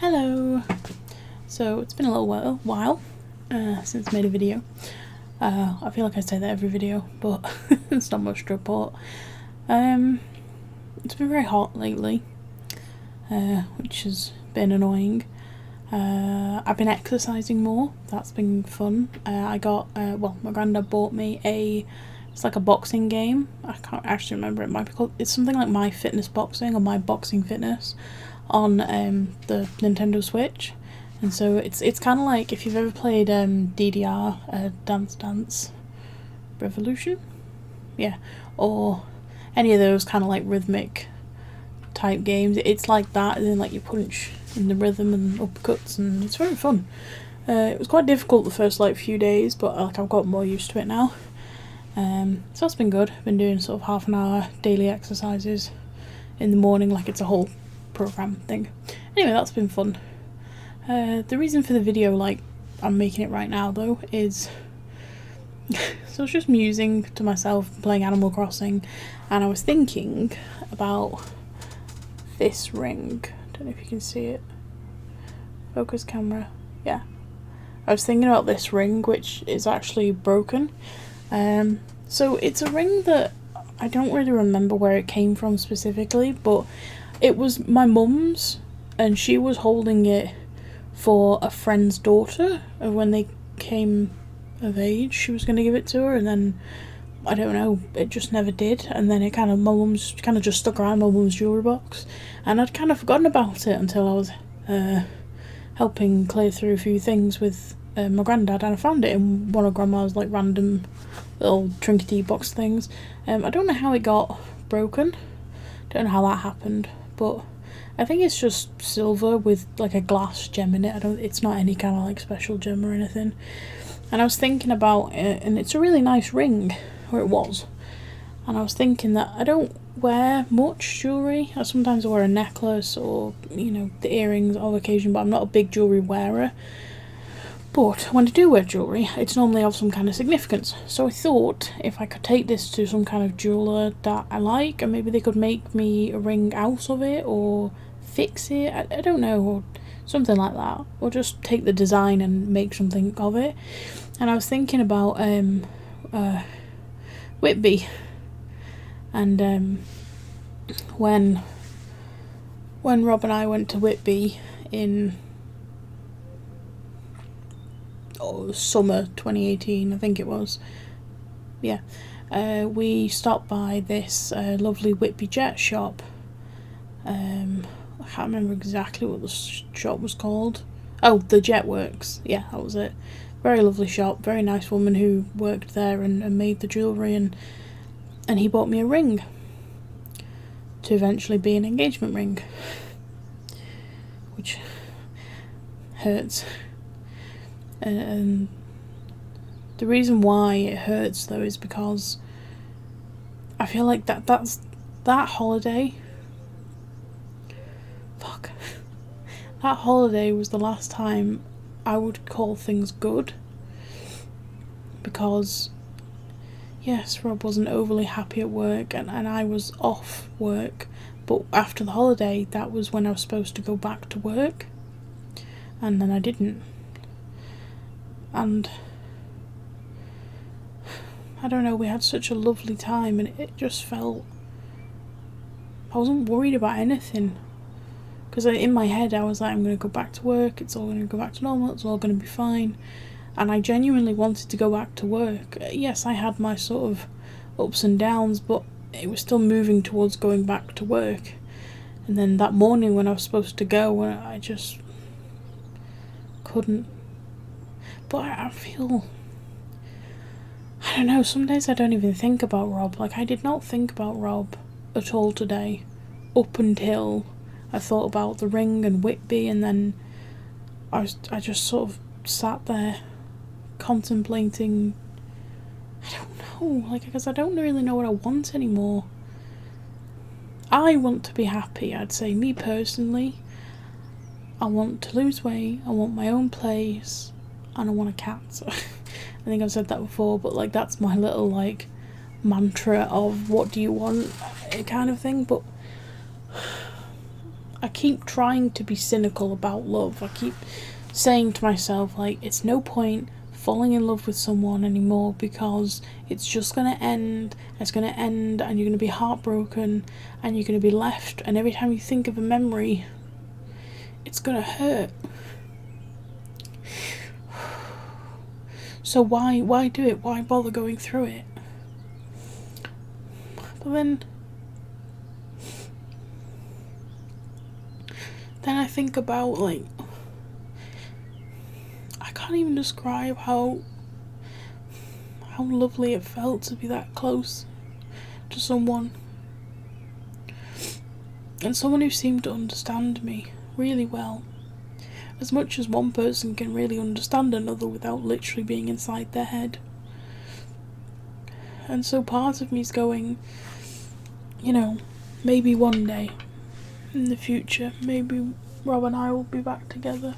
Hello! So it's been a little while since I made a video. I feel like I say that every video, but it's not much to report. It's been very hot lately, which has been annoying. I've been exercising more, that's been fun. I got, my granddad bought me it's like a boxing game. I can't actually remember, it might be called, it's something like My Fitness Boxing or My Boxing Fitness on the Nintendo Switch. And so it's kind of like if you've ever played DDR, Dance Dance Revolution? Yeah, or any of those kind of like rhythmic type games. It's like that, and then like you punch in the rhythm and uppercuts, and it's very fun. It was quite difficult the first like few days, but like I've got more used to it now. So that's been good. I've been doing sort of half an hour daily exercises in the morning, like it's a whole program thing. Anyway, that's been fun. The reason for the video, like I'm making it right now though, is so I was just musing to myself, playing Animal Crossing, and I was thinking about this ring. Don't know if you can see it. Focus camera. Yeah. I was thinking about this ring, which is actually broken. So it's a ring that I don't really remember where it came from specifically, but it was my mum's, and she was holding it for a friend's daughter, and when they came of age she was going to give it to her, and then I don't know, it just never did, and then my mum's kind of just stuck around my mum's jewellery box, and I'd kind of forgotten about it until I was helping clear through a few things with my granddad, and I found it in one of grandma's like random little trinkety box things. I don't know how it got broken, don't know how that happened, but I think it's just silver with like a glass gem in it. It's not any kind of like special gem or anything. And I was thinking about it, and it's a really nice ring, or it was. And I was thinking that I don't wear much jewellery. I sometimes wear a necklace or, you know, the earrings of occasion, but I'm not a big jewellery wearer. But when I do wear jewellery, it's normally of some kind of significance. So I thought if I could take this to some kind of jeweller that I like, and maybe they could make me a ring out of it, or fix it, I don't know, or something like that, or just take the design and make something of it. And I was thinking about Whitby, and when Rob and I went to Whitby in summer 2018, I think it was, yeah, we stopped by this lovely Whitby Jet shop. I can't remember exactly what the shop was called. Oh, the Jet Works. Yeah, that was it. Very lovely shop, very nice woman who worked there and made the jewellery, and he bought me a ring to eventually be an engagement ring, which hurts. And the reason why it hurts though is because I feel like that holiday, that holiday was the last time I would call things good, because yes, Rob wasn't overly happy at work, and I was off work, but after the holiday that was when I was supposed to go back to work, and then I didn't. And I don't know, we had such a lovely time, and it just felt, I wasn't worried about anything, because in my head I was like, I'm going to go back to work, it's all going to go back to normal, it's all going to be fine. And I genuinely wanted to go back to work. Yes, I had my sort of ups and downs, but it was still moving towards going back to work. And then that morning when I was supposed to go, I just couldn't. But I feel, I don't know, some days I don't even think about Rob. Like, I did not think about Rob at all today, up until I thought about the ring and Whitby, and then I just sort of sat there contemplating, I don't know, like, because I don't really know what I want anymore. I want to be happy, I'd say, me personally. I want to lose weight, I want my own place, and I want a cat. I think I've said that before, but like that's my little like mantra of what do you want kind of thing. But I keep trying to be cynical about love. I keep saying to myself, like, it's no point falling in love with someone anymore because it's just gonna end. It's gonna end, and you're gonna be heartbroken, and you're gonna be left. And every time you think of a memory, it's gonna hurt. So why do it? Why bother going through it? But then I think about, like, I can't even describe how lovely it felt to be that close to someone. And someone who seemed to understand me really well. As much as one person can really understand another without literally being inside their head. And so part of me's going, you know, maybe one day in the future, maybe Rob and I will be back together.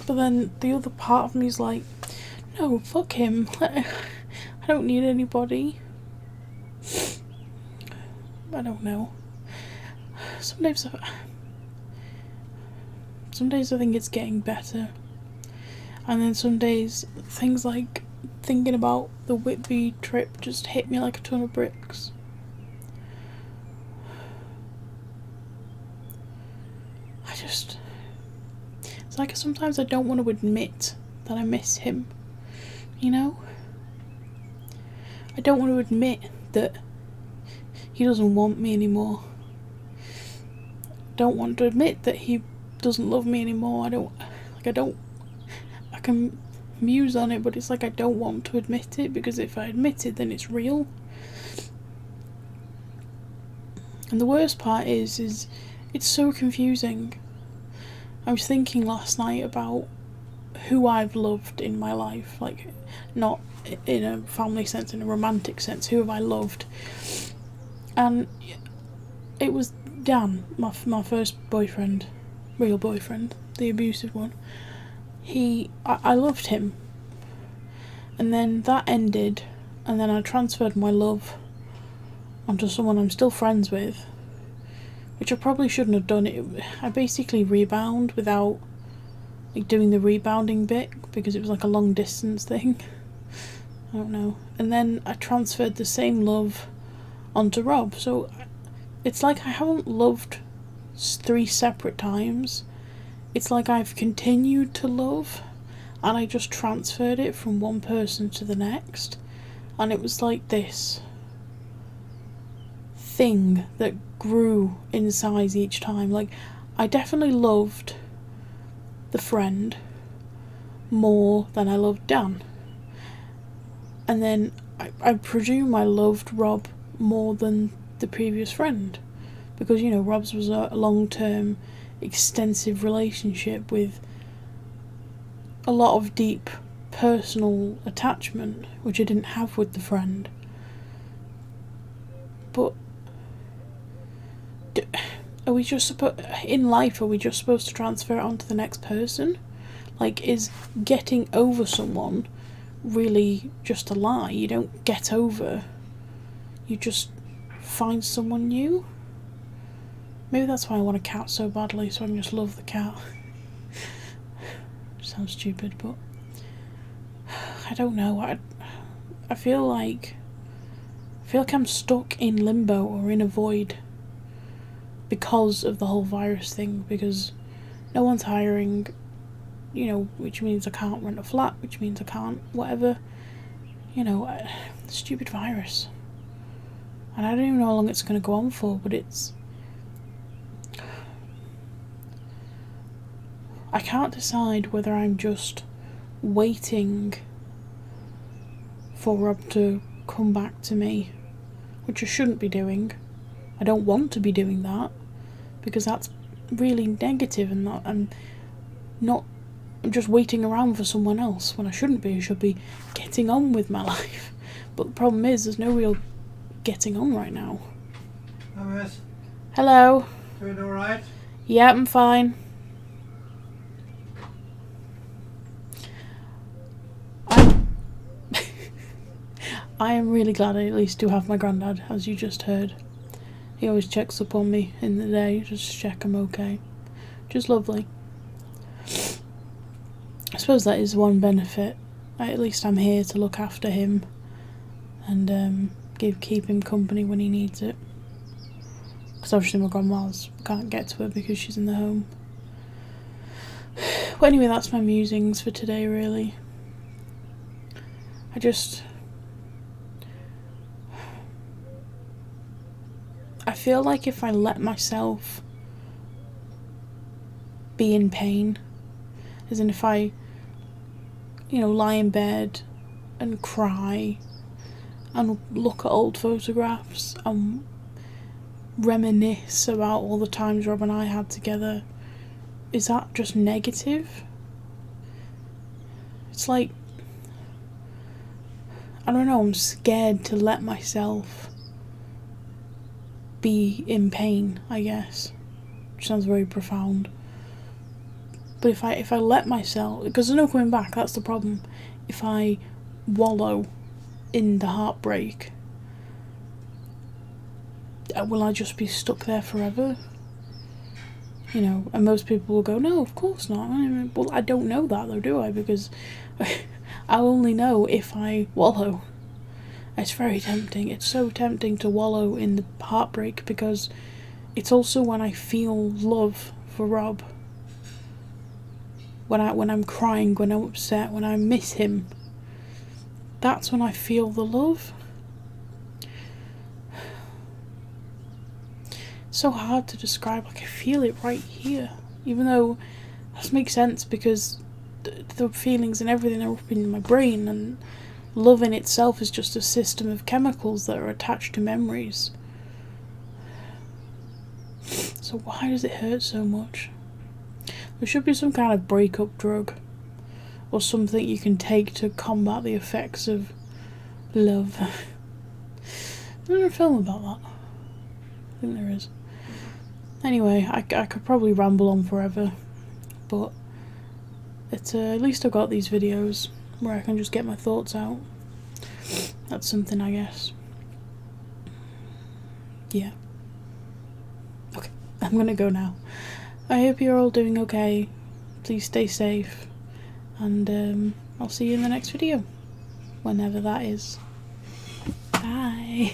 But then the other part of me's like, no, fuck him. I don't need anybody. I don't know. Some days I think it's getting better. And then some days, things like thinking about the Whitby trip just hit me like a ton of bricks. It's like sometimes I don't want to admit that I miss him. You know? I don't want to admit that he doesn't want me anymore. I don't want to admit that he doesn't love me anymore. I can muse on it, but it's like I don't want to admit it, because if I admit it, then it's real. And the worst part is it's so confusing. I was thinking last night about who I've loved in my life, like, not in a family sense, in a romantic sense. Who have I loved? And it was Dan, my first boyfriend, real boyfriend, the abusive one. I loved him, and then that ended, and then I transferred my love onto someone I'm still friends with, which I probably shouldn't have done. I basically rebound without, like, doing the rebounding bit, because it was like a long distance thing. I don't know. And then I transferred the same love onto Rob, so it's like I haven't loved 3 separate times. It's like I've continued to love, and I just transferred it from one person to the next, and it was like this thing that grew in size each time. Like, I definitely loved the friend more than I loved Dan, and then I presume I loved Rob more than the previous friend, because, you know, Rob's was a long-term, extensive relationship with a lot of deep personal attachment, which I didn't have with the friend. But are we just in life, are we just supposed to transfer it onto the next person? Like, is getting over someone really just a lie? You don't get over, you just find someone new? Maybe that's why I want a cat so badly, so I can just love the cat. Sounds stupid, but I don't know. I feel like I'm stuck in limbo or in a void because of the whole virus thing, because no one's hiring, you know, which means I can't rent a flat, which means I can't whatever, you know, stupid virus. And I don't even know how long it's going to go on for, but I can't decide whether I'm just waiting for Rob to come back to me, which I shouldn't be doing. I don't want to be doing that, because that's really negative, and I'm just waiting around for someone else when I shouldn't be. I should be getting on with my life. But the problem is, there's no real getting on right now. Hi, Miss. Hello. Doing alright? Yeah, I'm fine. I am really glad I at least do have my granddad, as you just heard. He always checks up on me in the day, just to check I'm okay. Just lovely. I suppose that is one benefit. At least I'm here to look after him and keep him company when he needs it. Because obviously my grandma's can't get to her because she's in the home. But anyway, that's my musings for today, really. I feel like if I let myself be in pain, as in if I, lie in bed and cry and look at old photographs and reminisce about all the times Rob and I had together, is that just negative? It's like, I don't know, I'm scared to let myself be in pain, I guess. Which sounds very profound. But if I let myself, because there's no coming back, that's the problem. If I wallow in the heartbreak, will I just be stuck there forever? And most people will go, no, of course not. Well, I don't know that though, do I? Because I'll only know if I wallow. It's very tempting. It's so tempting to wallow in the heartbreak because it's also when I feel love for Rob. When I'm crying, when I'm upset, when I miss him, that's when I feel the love. It's so hard to describe, like I feel it right here. Even though that makes sense because the feelings and everything are up in my brain, and love in itself is just a system of chemicals that are attached to memories. So why does it hurt so much? There should be some kind of breakup drug or something you can take to combat the effects of love. There's a film about that. I think there is. Anyway, I could probably ramble on forever, but at least I've got these videos where I can just get my thoughts out. That's something, I guess. Yeah. Okay, I'm gonna go now. I hope you're all doing okay. Please stay safe, and I'll see you in the next video, whenever that is. Bye.